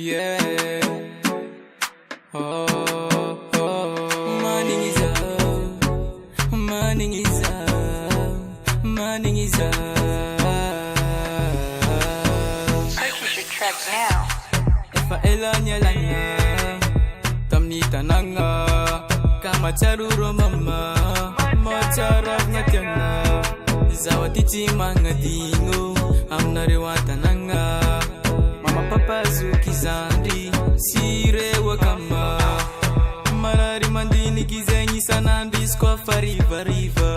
Yeah. Oh, oh. Morning is up. Morning is up. Morning is up. Purchase your track now. If I elanya langa, tamnita nanga, kama charuro mama, macharap ngatyanga, zawati manga dingo, amnariwata nanga. Papa zuki zandi sire wakama marari mandini kizengi sanandi skwa fariva riva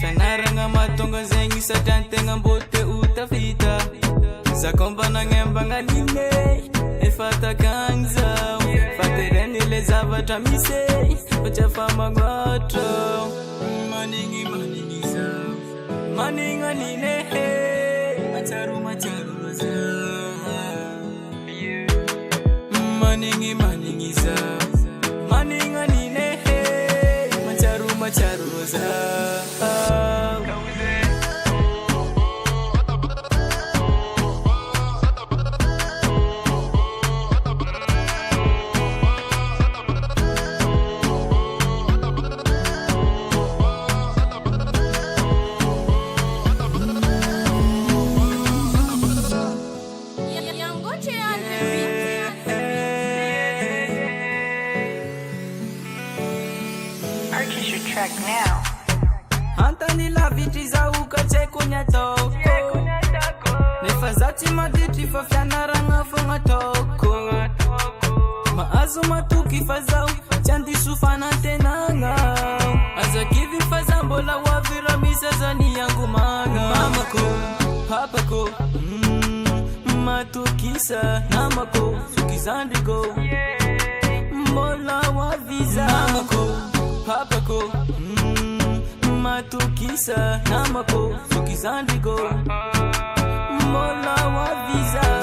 fanaranga matonga zengi satante ngambote utafita zakomba na ngemba nganine efata kanza fatereni lezava tamise ochafa magwato maningi za maninga nine macharu roza Maningi za maninga nine macharu roza Purchase your track now. Antani la viti za ukache kunya toko Nefazati maditi fafyana ranga funga toko Maazu matuki fazau chandi sufana tenanga Aza kivi fazambola wavira misazani yangu manga Mamako, papako, matukisa Namako, sukizandiko Mbola waviza Mamako, papako, matukisa namako sukizandiko mola wa visa